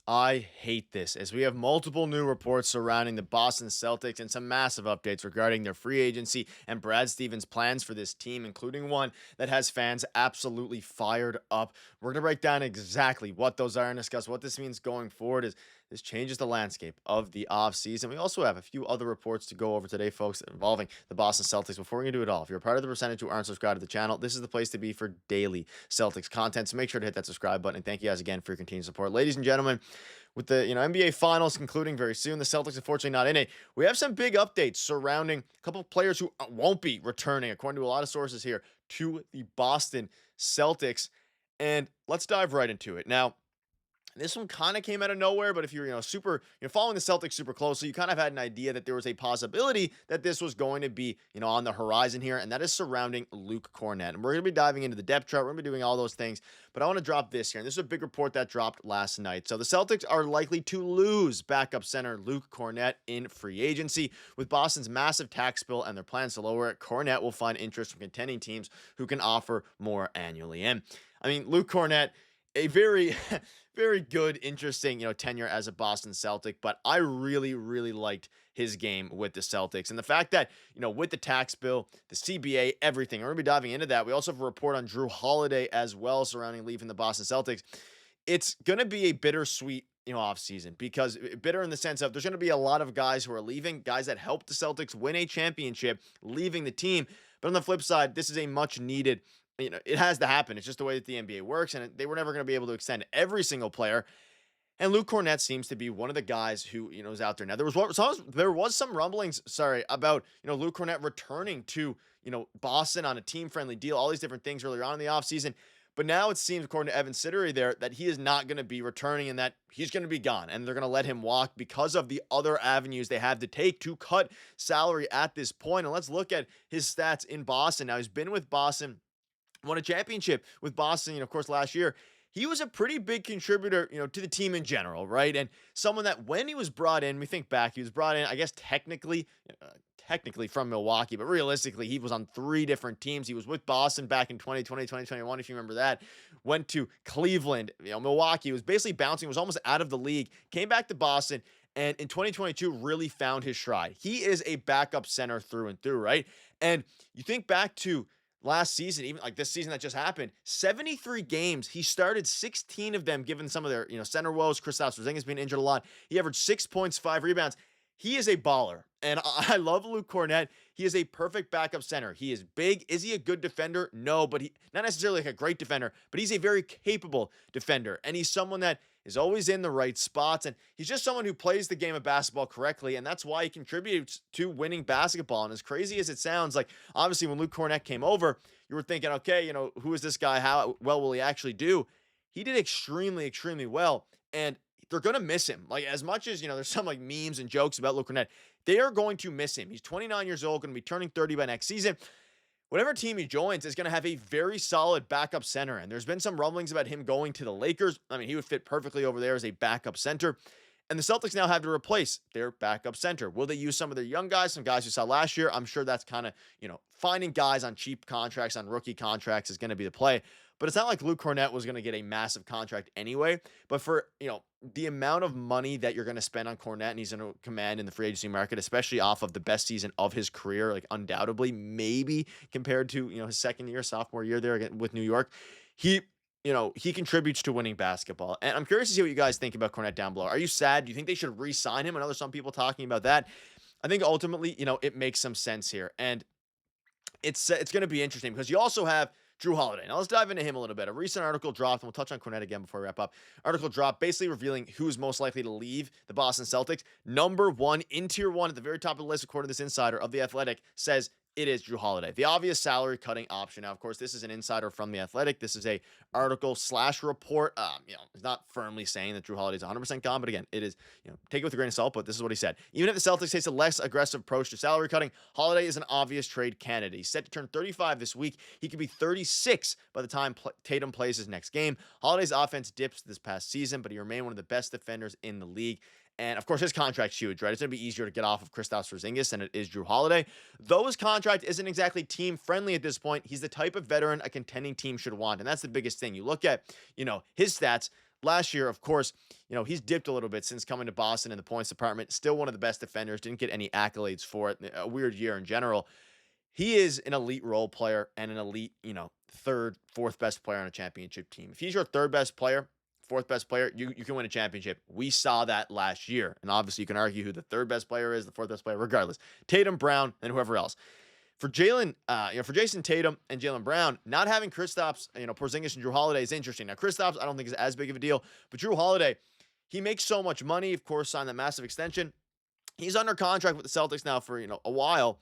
I hate this as we have multiple new reports surrounding the Boston Celtics and some massive updates regarding their free agency and Brad Stevens' plans for this team, including one that has fans absolutely fired up. We're going to break down exactly what those are and discuss what this means going forward as this changes the landscape of the offseason. We also have a few other reports to go over today, folks, involving the Boston Celtics. Before we can do it all, if you're a part of the percentage who aren't subscribed to the channel, this is the place to be for daily Celtics content. So make sure to hit that subscribe button. And thank you guys again for your continued support. Ladies and gentlemen, with the NBA Finals concluding very soon, the Celtics unfortunately not in it. We have some big updates surrounding a couple of players who won't be returning, according to a lot of sources here, to the Boston Celtics. And let's dive right into it. Now, this one kind of came out of nowhere, but if you're, following the Celtics super closely, you kind of had an idea that there was a possibility that this was going to be, on the horizon here, and that is surrounding Luke Kornet. And we're going to be diving into the depth chart. We're going to be doing all those things, but I want to drop this here. And this is a big report that dropped last night. So the Celtics are likely to lose backup center Luke Kornet in free agency. With Boston's massive tax bill and their plans to lower it, Kornet will find interest from contending teams who can offer more annually. And I mean, Luke Kornet, a very, very good, interesting, tenure as a Boston Celtic. But I really, really liked his game with the Celtics. And the fact that, with the tax bill, the CBA, everything, we're going to be diving into that. We also have a report on Jrue Holiday as well surrounding leaving the Boston Celtics. It's going to be a bittersweet, offseason, because bitter in the sense of there's going to be a lot of guys who are leaving, guys that helped the Celtics win a championship, leaving the team. But on the flip side, this is a much needed, it has to happen. It's just the way that the NBA works, and they were never going to be able to extend every single player. And Luke Kornet seems to be one of the guys who, is out there now. There was some rumblings, about, Luke Kornet returning to, Boston on a team-friendly deal, all these different things earlier on in the offseason. But now it seems, according to Evan Sittery there, that he is not going to be returning and that he's going to be gone. And they're going to let him walk because of the other avenues they have to take to cut salary at this point. And let's look at his stats in Boston. Now, he's been with Boston, won a championship with Boston, of course, last year. He was a pretty big contributor, to the team in general, right? And someone that when he was brought in, we think back, he was brought in, I guess, technically from Milwaukee, but realistically, he was on 3 different teams. He was with Boston back in 2020, 2021, if you remember that. Went to Cleveland, Milwaukee, was basically bouncing, was almost out of the league, came back to Boston, and in 2022 really found his stride. He is a backup center through and through, right? And you think back to last season, even like this season that just happened, 73 games. He started 16 of them, given some of their, center woes. Kristaps Porziņģis being injured a lot. He averaged 6 points, 5 rebounds. He is a baller, and I love Luke Kornet. He is a perfect backup center. He is big. Is he a good defender? No, but he not necessarily like a great defender, but he's a very capable defender, and he's someone that is always in the right spots, and he's just someone who plays the game of basketball correctly, and that's why he contributes to winning basketball. And as crazy as it sounds, like obviously when Luke Kornet came over, you were thinking, okay, who is this guy? How well will he actually do? He did extremely, extremely well, and they're going to miss him. Like, as much as, there's some like memes and jokes about Luke Kornet, they are going to miss him. He's 29 years old, going to be turning 30 by next season. Whatever team he joins is going to have a very solid backup center. And there's been some rumblings about him going to the Lakers. I mean, he would fit perfectly over there as a backup center. And the Celtics now have to replace their backup center. Will they use some of their young guys, some guys who saw last year? I'm sure that's kind of, finding guys on cheap contracts, on rookie contracts is going to be the play. But it's not like Luke Kornet was going to get a massive contract anyway. But for, the amount of money that you're going to spend on Kornet and he's going to command in the free agency market, especially off of the best season of his career, like undoubtedly, maybe compared to, his second year, sophomore year there with New York, he contributes to winning basketball. And I'm curious to see what you guys think about Kornet down below. Are you sad? Do you think they should re-sign him? I know there's some people talking about that. I think ultimately, it makes some sense here. And it's going to be interesting because you also have Jrue Holiday. Now let's dive into him a little bit. A recent article dropped, and we'll touch on Kornet again before we wrap up. Article dropped basically revealing who's most likely to leave the Boston Celtics. Number 1 in tier 1 at the very top of the list, according to this insider of The Athletic, says it is Jrue Holiday. The obvious salary cutting option. Now, of course, this is an insider from The Athletic. This is a article/report. It's not firmly saying that Jrue Holiday is 100% gone, but again, it is, take it with a grain of salt, but this is what he said. Even if the Celtics takes a less aggressive approach to salary cutting, Holiday is an obvious trade candidate. He's set to turn 35 this week. He could be 36 by the time Tatum plays his next game. Holiday's offense dips this past season, but he remained one of the best defenders in the league. And of course, his contract's huge, right? It's going to be easier to get off of Kristaps Porziņģis than it is Jrue Holiday. Though his contract isn't exactly team friendly at this point, he's the type of veteran a contending team should want. And that's the biggest thing. You look at, his stats last year, of course, he's dipped a little bit since coming to Boston in the points department. Still one of the best defenders. Didn't get any accolades for it. A weird year in general. He is an elite role player and an elite, third, fourth best player on a championship team. If he's your third best player, fourth best player, you can win a championship. We saw that last year. And obviously you can argue who the third best player is, the fourth best player, regardless. Tatum, Brown, and whoever else. For for Jayson Tatum and Jaylen Brown, not having Kristaps, Porziņģis and Jrue Holiday is interesting. Now, Kristaps, I don't think is as big of a deal, but Jrue Holiday, he makes so much money, of course, signed that massive extension. He's under contract with the Celtics now for, a while.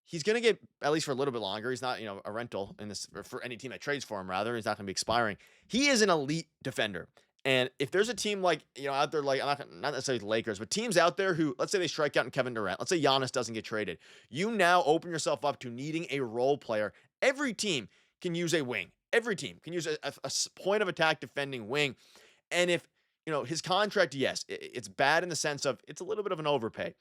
He's going to get, at least for a little bit longer. He's not, a rental in this for any team that trades for him, rather. He's not going to be expiring. He is an elite defender. And if there's a team like, out there, like, not necessarily the Lakers, but teams out there who, let's say they strike out in Kevin Durant. Let's say Giannis doesn't get traded. You now open yourself up to needing a role player. Every team can use a wing. Every team can use a point of attack defending wing. And if, his contract, yes, it's bad in the sense of it's a little bit of an overpay.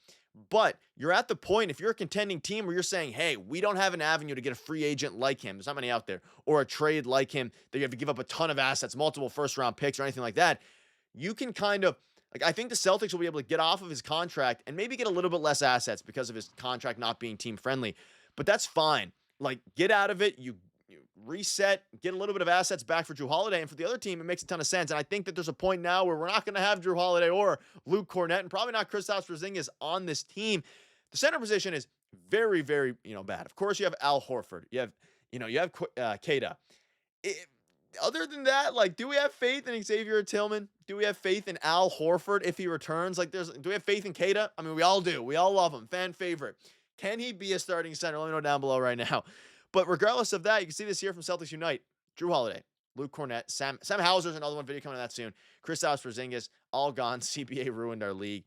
But you're at the point, if you're a contending team where you're saying, hey, we don't have an avenue to get a free agent like him. There's not many out there. Or a trade like him that you have to give up a ton of assets, multiple first-round picks or anything like that. You can kind of, I think the Celtics will be able to get off of his contract and maybe get a little bit less assets because of his contract not being team-friendly. But that's fine. Get out of it. You reset, get a little bit of assets back for Jrue Holiday, and for the other team, it makes a ton of sense. And I think that there's a point now where we're not going to have Jrue Holiday or Luke Kornet, and probably not Kristaps Porziņģis on this team. The center position is very, very, bad. Of course, you have Al Horford. You have Keita. Other than that, do we have faith in Xavier Tillman? Do we have faith in Al Horford if he returns? Do we have faith in Keita? I mean, we all do. We all love him. Fan favorite. Can he be a starting center? Let me know down below right now. But regardless of that, you can see this here from Celtics Unite. Jrue Holiday, Luke Kornet, Sam Hauser's another one, video coming on that soon. Kristaps Porziņģis, all gone. CBA ruined our league.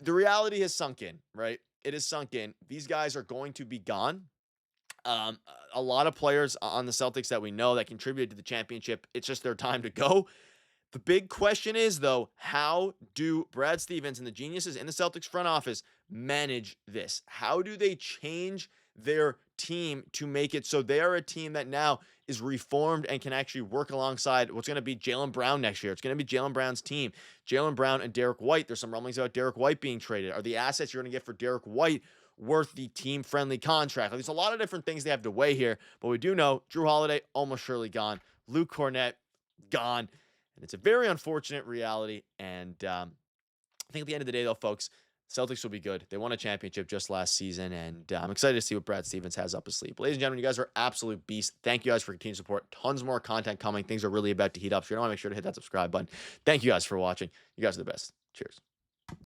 The reality has sunk in, right? It has sunk in. These guys are going to be gone. A lot of players on the Celtics that we know that contributed to the championship, it's just their time to go. The big question is, though, how do Brad Stevens and the geniuses in the Celtics front office manage this? How do they change their team to make it so they are a team that now is reformed and can actually work alongside what's going to be Jaylen Brown next year? It's going to be Jaylen Brown's team. Jaylen Brown and Derrick White. There's some rumblings about Derrick White being traded. Are the assets you're going to get for Derrick White worth the team-friendly contract? There's a lot of different things they have to weigh here, but we do know Jrue Holiday almost surely gone. Luke Kornet gone. And it's a very unfortunate reality. And I think at the end of the day, though, folks, Celtics will be good. They won a championship just last season, and I'm excited to see what Brad Stevens has up his sleeve. But ladies and gentlemen, you guys are absolute beasts. Thank you guys for continued support. Tons more content coming. Things are really about to heat up, so you want to make sure to hit that subscribe button. Thank you guys for watching. You guys are the best. Cheers.